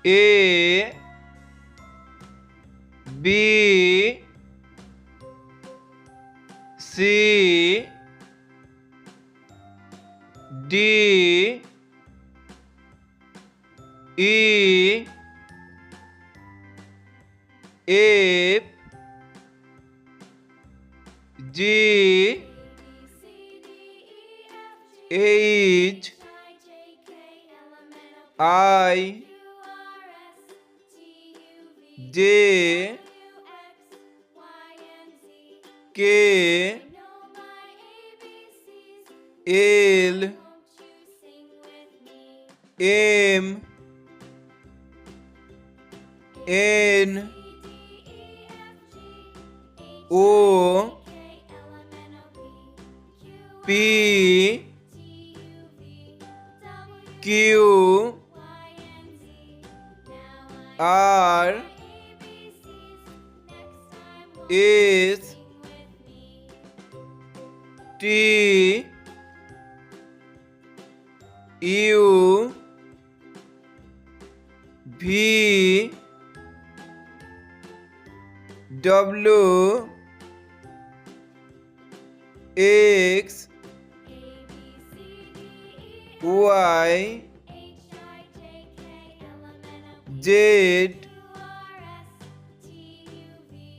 A B C D E F G H I J K L M N O P Q R S T U V W X Y Z